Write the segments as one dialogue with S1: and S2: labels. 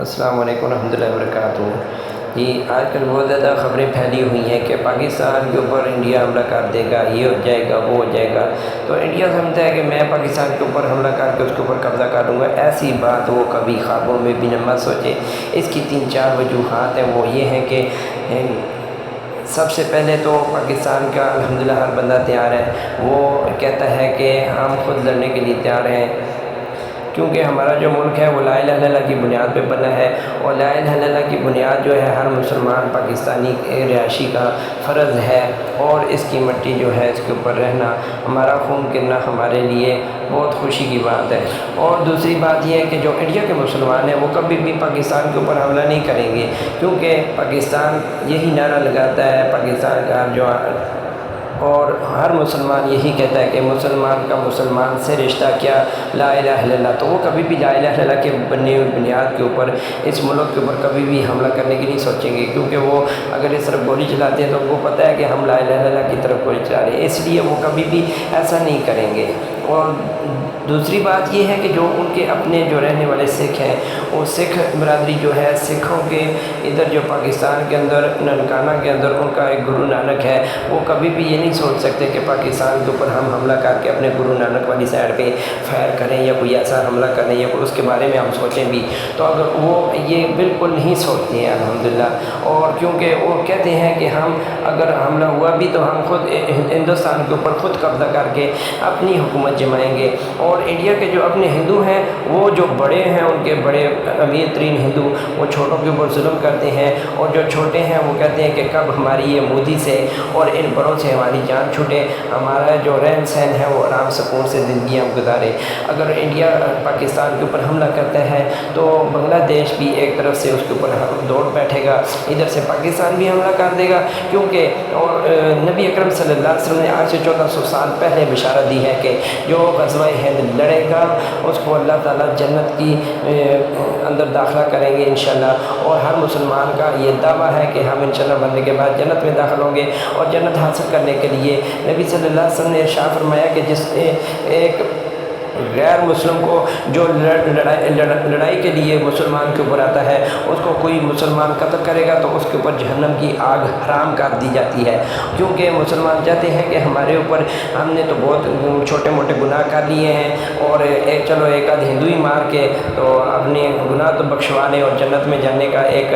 S1: السلام علیکم ورحمۃ اللہ وبرکاتہ۔ جی آج کل بہت زیادہ خبریں پھیلی ہوئی ہیں کہ پاکستان کے اوپر انڈیا حملہ کر دے گا، یہ ہو جائے گا، وہ ہو جائے گا۔ تو انڈیا سمجھتا ہے کہ میں پاکستان کے اوپر حملہ کر کے اس کے اوپر قبضہ کر لوں گا۔ ایسی بات وہ کبھی خوابوں میں بھی نہ سوچے۔ اس کی 3-4 وجوہات ہیں۔ وہ یہ ہیں کہ سب سے پہلے تو پاکستان کا الحمدللہ ہر بندہ تیار ہے۔ وہ کہتا ہے کہ ہم خود لڑنے کے لیے تیار ہیں، کیونکہ ہمارا جو ملک ہے وہ لا الہ الا اللہ کی بنیاد پہ بنا ہے، اور لا الہ الا اللہ کی بنیاد جو ہے ہر مسلمان پاکستانی رہائشی کا فرض ہے، اور اس کی مٹی جو ہے اس کے اوپر رہنا، ہمارا خون گرنا ہمارے لیے بہت خوشی کی بات ہے۔ اور دوسری بات یہ ہے کہ جو انڈیا کے مسلمان ہیں وہ کبھی بھی پاکستان کے اوپر حملہ نہیں کریں گے، کیونکہ پاکستان یہی نعرہ لگاتا ہے، پاکستان کا جو اور ہر مسلمان یہی کہتا ہے کہ مسلمان کا مسلمان سے رشتہ کیا، لا الہ الا اللہ۔ تو وہ کبھی بھی لا الہ الا اللہ کے بنی ہوئی بنیاد کے اوپر اس ملک کے اوپر کبھی بھی حملہ کرنے کی نہیں سوچیں گے، کیونکہ وہ اگر اس طرف گولی چلاتے ہیں تو وہ پتہ ہے کہ ہم لا الہ الا اللہ کی طرف گولی چلا رہے ہیں، اس لیے وہ کبھی بھی ایسا نہیں کریں گے۔ اور دوسری بات یہ ہے کہ جو ان کے اپنے جو رہنے والے سکھ ہیں، وہ سکھ برادری جو ہے، سکھوں کے ادھر جو پاکستان کے اندر ننکانہ کے اندر ان کا ایک گرو نانک ہے، وہ کبھی بھی یہ نہیں سوچ سکتے کہ پاکستان کے اوپر ہم حملہ کر کے اپنے گرو نانک والی سائڈ پہ فائر کریں یا کوئی ایسا حملہ کریں یا کوئی اس کے بارے میں ہم سوچیں بھی، تو اگر وہ یہ بالکل نہیں سوچتے ہیں الحمدللہ۔ اور کیونکہ وہ کہتے ہیں کہ ہم اگر حملہ ہوا بھی تو ہم خود ہندوستان کے اوپر خود قبضہ کر کے اپنی حکومت جمائیں گے۔ اور انڈیا کے جو اپنے ہندو ہیں، وہ جو بڑے ہیں، ان کے بڑے امیر ترین ہندو، وہ چھوٹوں کے اوپر ظلم کرتے ہیں، اور جو چھوٹے ہیں وہ کہتے ہیں کہ کب ہماری یہ مودی سے اور ان بڑوں سے ہماری جان چھوٹے، ہمارا جو رہن سہن ہے وہ آرام سکون سے زندگی ہم گزارے۔ اگر انڈیا پاکستان کے اوپر حملہ کرتا ہے تو بنگلہ دیش بھی ایک طرف سے اس کے اوپر دوڑ بیٹھے گا، ادھر سے پاکستان بھی حملہ کر دے گا، کیونکہ اور نبی اکرم صلی اللہ علیہ وسلم نے آج سے 1400 سال پہلے بشارت دی ہے کہ جو غزوہ ہند لڑے گا اس کو اللہ تعالیٰ جنت کی اندر داخلہ کریں گے انشاءاللہ۔ اور ہر مسلمان کا یہ دعویٰ ہے کہ ہم انشاءاللہ مرنے کے بعد جنت میں داخل ہوں گے، اور جنت حاصل کرنے کے لیے نبی صلی اللہ علیہ وسلم نے ارشاد فرمایا کہ جس نے ایک غیر مسلم کو جو لڑائی کے لیے مسلمان کے اوپر آتا ہے، اس کو کوئی مسلمان قتل کرے گا تو اس کے اوپر جہنم کی آگ حرام کر دی جاتی ہے، کیونکہ مسلمان چاہتے ہیں کہ ہمارے اوپر ہم نے تو بہت چھوٹے موٹے گناہ کر لیے ہیں، اور چلو ایک آدھ ہندو ہی مار کے تو اپنے گناہ تو بخشوانے اور جنت میں جانے کا ایک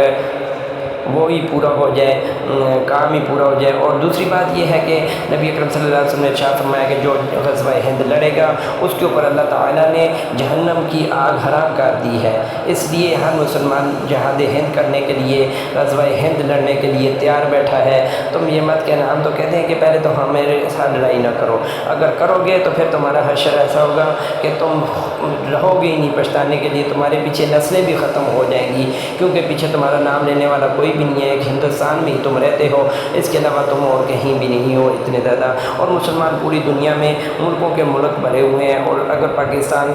S1: وہی پورا ہو جائے، کام ہی پورا ہو جائے۔ اور دوسری بات یہ ہے کہ نبی اکرم صلی اللہ علیہ وسلم نے ارشاد فرمایا کہ جو غزوہ ہند لڑے گا اس کے اوپر اللہ تعالیٰ نے جہنم کی آگ حرام کر دی ہے، اس لیے ہر مسلمان جہاد ہند کرنے کے لیے، غزوہ ہند لڑنے کے لیے تیار بیٹھا ہے۔ تم یہ مت کہنا، ہم تو کہتے ہیں کہ پہلے تو ہمارے ساتھ لڑائی نہ کرو، اگر کرو گے تو پھر تمہارا حشر ایسا ہوگا کہ تم رہو گے ہی نہیں پچھتانے کے لیے، تمہارے پیچھے نسلیں بھی ختم ہو جائیں گی، کیونکہ پیچھے تمہارا نام لینے والا کوئی بھی نہیں ہے، ایک ہندوستان میں ہی تم رہتے ہو، اس کے علاوہ تم اور کہیں بھی نہیں ہو اتنے زیادہ۔ اور مسلمان پوری دنیا میں ملکوں کے ملک بھرے ہوئے ہیں، اور اگر پاکستان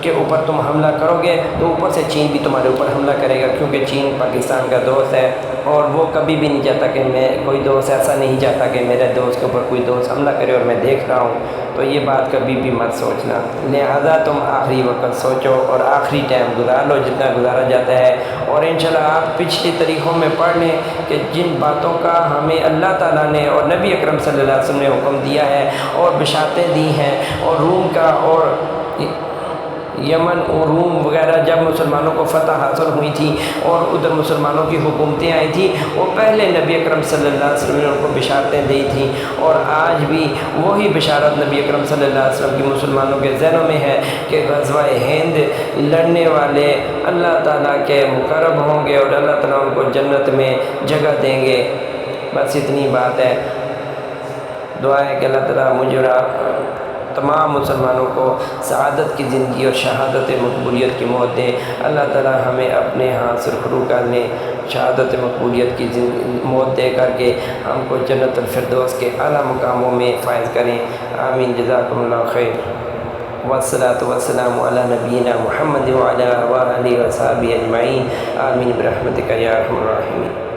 S1: کے اوپر تم حملہ کرو گے تو اوپر سے چین بھی تمہارے اوپر حملہ کرے گا، کیونکہ چین پاکستان کا دوست ہے، اور وہ کبھی بھی نہیں چاہتا کہ میں کوئی دوست ایسا نہیں چاہتا کہ میرے دوست کے اوپر کوئی دوست حملہ کرے اور میں دیکھ رہا ہوں۔ تو یہ بات کبھی بھی مت سوچنا، لہذا تم آخری وقت سوچو اور آخری ٹائم گزار لو جتنا گزارا جاتا ہے، اور انشاءاللہ آپ پچھلی تاریخوں میں پڑھ لیں کہ جن باتوں کا ہمیں اللہ تعالیٰ نے اور نبی اکرم صلی اللہ علیہ وسلم نے حکم دیا ہے اور بشارتیں دی ہیں، اور روم کا اور یمن اور روم وغیرہ جب مسلمانوں کو فتح حاصل ہوئی تھی اور ادھر مسلمانوں کی حکومتیں آئی تھیں، وہ پہلے نبی اکرم صلی اللہ علیہ وسلم نے ان کو بشارتیں دی تھیں، اور آج بھی وہی بشارت نبی اکرم صلی اللہ علیہ وسلم کی مسلمانوں کے ذہنوں میں ہے کہ غزوہ ہند لڑنے والے اللہ تعالیٰ کے مقرب ہوں گے اور اللہ تعالیٰ ان کو جنت میں جگہ دیں گے۔ بس اتنی بات ہے۔ دعا ہے کہ اللہ تعالیٰ مجھے اور تمام مسلمانوں کو سعادت کی زندگی اور شہادت مقبولیت کی موت دے۔ اللہ تعالیٰ ہمیں اپنے ہاں سرخرو کرنے شہادت مقبولیت کی موت دے کر کے ہم کو جنت الفردوس کے اعلیٰ مقاموں میں فائز کریں۔ آمین۔ جزاکم اللہ خیر۔ والصلاة والسلام علی نبینا محمد وعلی آلہ وصحبہ اجمعین۔ آمین برحمتک یا ارحم الراحمین۔